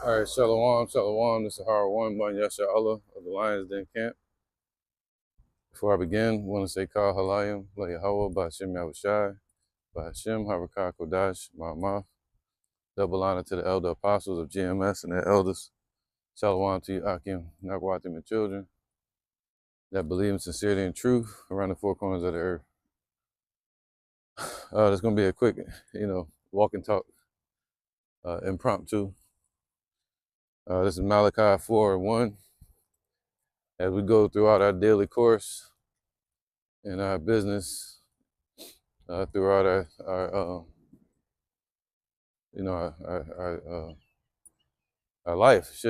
All right, Shalom, Shalom. This is Harwan Ban Yasha Allah of the Lions Den Camp. Before I begin, I want to say Kal Halayim, La Yahweh, Ba'Hashem Yahushai, Ba'Hashem Harakah Kodash, Ma'amah. Double honor to the elder apostles of GMS and their elders. Shalom to you, Akim, Nakwatim, and children that believe in sincerity and truth around the four corners of the earth. There's going to be a quick, walk and talk, impromptu. This is Malachi 4:1. As we go throughout our daily course in our business, throughout our life,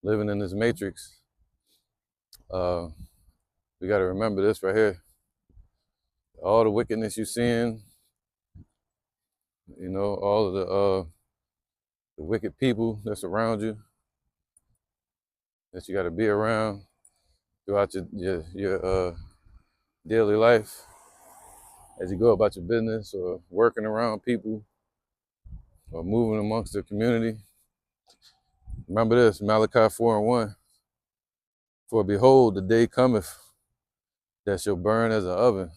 living in this matrix. We got to remember this right here. All the wickedness you're seeing, all of the wicked people that's around you, that you got to be around throughout your daily life, as you go about your business or working around people or moving amongst the community. Remember this, Malachi 4:1. For behold, the day cometh that shall burn as an oven.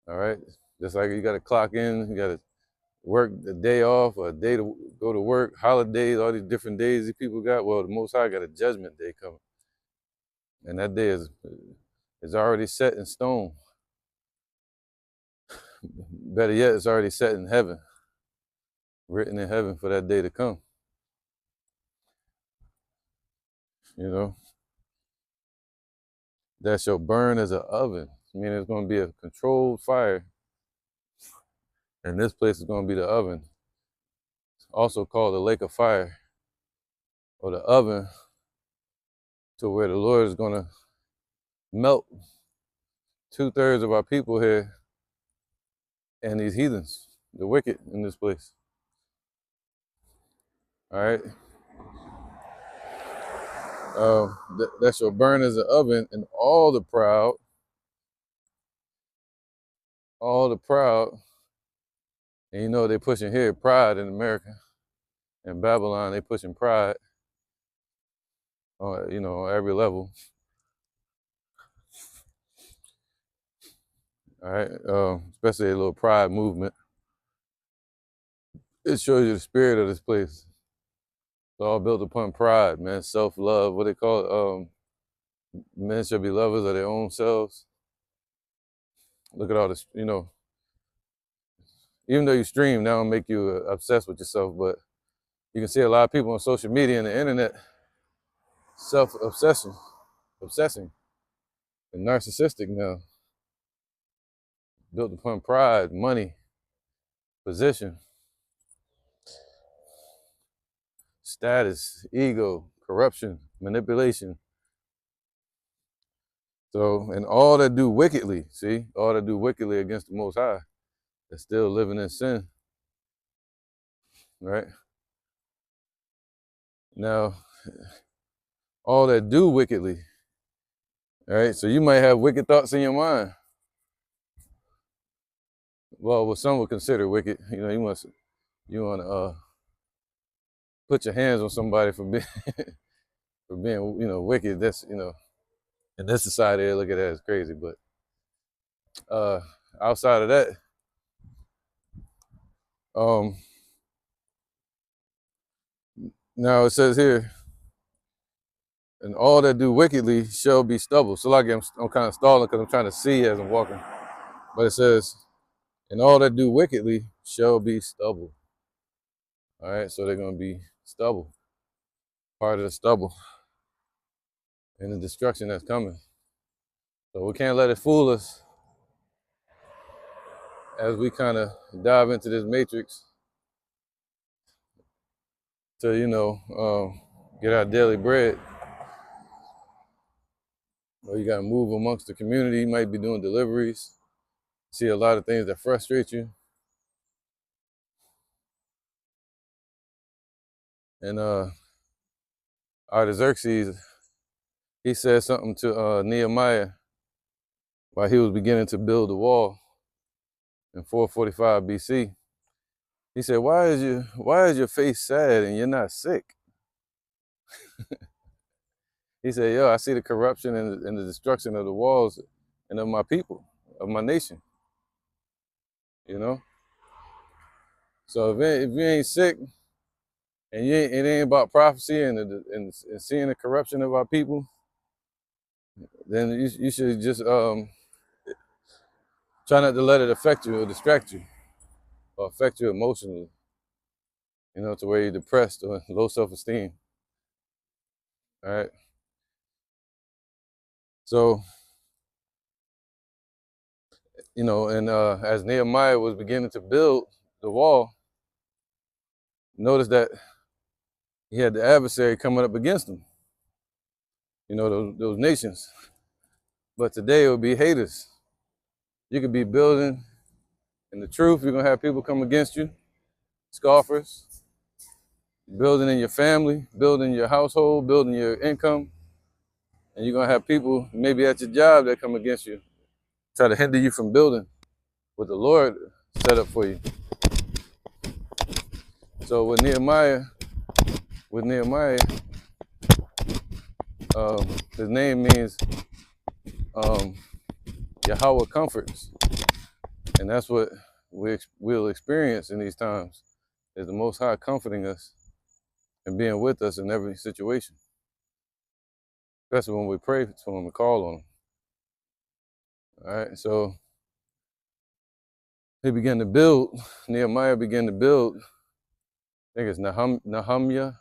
All right? Just like you got to clock in, you got to work the day off or a day to go to work, holidays, all these different days these people got. Well, the Most High got a judgment day coming. And that day is already set in stone. Better yet, it's already set in heaven, written in heaven for that day to come. That shall burn as an oven. I mean, it's going to be a controlled fire. And this place is going to be the oven. It's also called the lake of fire, or the oven, to where the Lord is going to melt 2/3 of our people here and these heathens, the wicked in this place. All right? That shall burn as an oven, and all the proud, and they pushing here pride in America. In Babylon, they pushing pride on, on every level. All right, especially a little pride movement. It shows you the spirit of this place. It's all built upon pride, man. Self-love. What they call it? Men should be lovers of their own selves. Look at all this, even though you stream, that don't make you obsessed with yourself, but you can see a lot of people on social media and the internet obsessing, and narcissistic now. Built upon pride, money, position, status, ego, corruption, manipulation. So, and all that do wickedly against the Most High, they're still living in sin, right? Now, all that do wickedly, all right? So you might have wicked thoughts in your mind. Well, what some would consider wicked, you want to put your hands on somebody for being, wicked. That's, in this society, they look at that as crazy. But outside of that, now it says here, and all that do wickedly shall be stubble. So like I'm kind of stalling because I'm trying to see as I'm walking. But it says, and all that do wickedly shall be stubble. All right, so they're going to be stubble, part of the stubble, and the destruction that's coming. So we can't let it fool us as we kind of dive into this matrix to, get our daily bread. Or you got to move amongst the community. You might be doing deliveries. See a lot of things that frustrate you. And Artaxerxes, he said something to Nehemiah while he was beginning to build the wall in 445 BC. He said, why is your face sad and you're not sick? He said, yo, I see the corruption and the destruction of the walls and of my people, of my nation, you know? So if you ain't sick and it ain't about prophecy and seeing the corruption of our people, then you should just try not to let it affect you or distract you or affect you emotionally, you know, to where you're depressed or low self-esteem. All right. So, you know, and as Nehemiah was beginning to build the wall, notice that he had the adversary coming up against him, you know, those nations. But today it would be haters. You could be building in the truth, you're gonna have people come against you, scoffers, building in your family, building your household, building your income, and you're gonna have people maybe at your job that come against you, try to hinder you from building what the Lord set up for you. So with Nehemiah, his name means Yahweh comforts, and that's what we'll experience in these times, is the Most High comforting us and being with us in every situation, especially when we pray to Him and call on Him. All right, so he began to build. Nehemiah began to build. I think it's Nehemiah.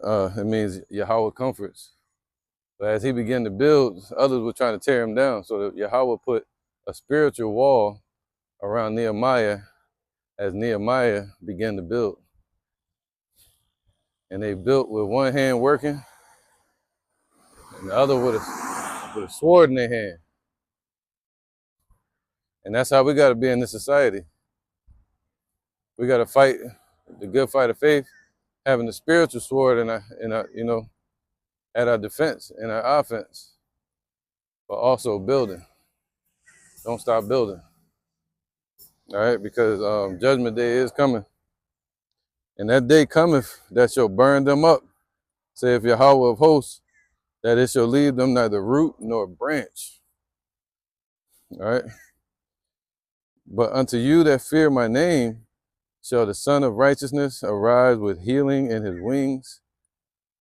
It means Yahweh comforts. But as he began to build, others were trying to tear him down. So that Yahweh put a spiritual wall around Nehemiah as Nehemiah began to build. And they built with one hand working and the other with a sword in their hand. And that's how we got to be in this society. We got to fight the good fight of faith, having the spiritual sword in our, you know, at our defense and our offense, but also building. Don't stop building. All right, because judgment day is coming. And that day cometh that shall burn them up, saith Yahweh of hosts, that it shall leave them neither root nor branch. All right. But unto you that fear my name shall the Son of Righteousness arise with healing in his wings,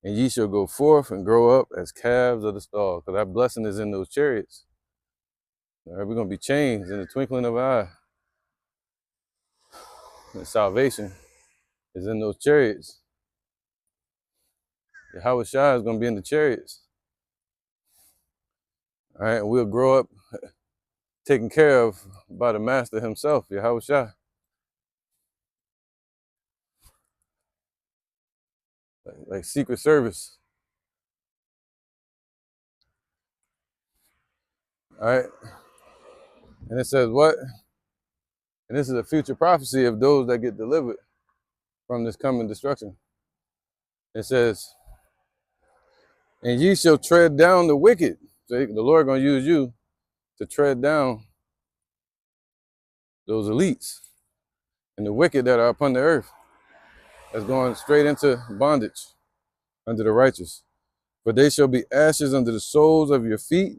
and ye shall go forth and grow up as calves of the stall. Because our blessing is in those chariots. All right, we're going to be changed in the twinkling of an eye. And salvation is in those chariots. Yahweh Shai is going to be in the chariots. All right, and we'll grow up taken care of by the Master himself, Yahweh Shai. Like Secret Service. All right. And it says what? And this is a future prophecy of those that get delivered from this coming destruction. It says, and ye shall tread down the wicked. So the Lord going to use you to tread down those elites and the wicked that are upon the earth, that's going straight into bondage under the righteous. For they shall be ashes under the soles of your feet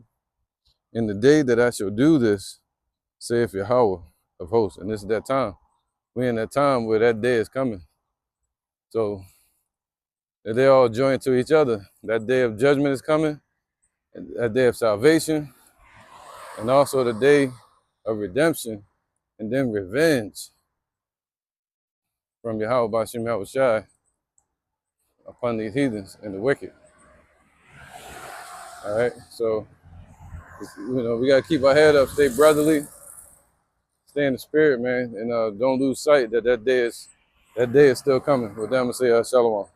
in the day that I shall do this, saith Yahweh of hosts. And this is that time. We're in that time where that day is coming. So that they all join to each other. That day of judgment is coming, and that day of salvation, and also the day of redemption, and then revenge from Yahweh Bashim Yahweh Shai upon these heathens and the wicked. All right, so you know we gotta keep our head up, stay brotherly, stay in the spirit, man, and don't lose sight that that day is still coming. With that, I'm gonna say shalom.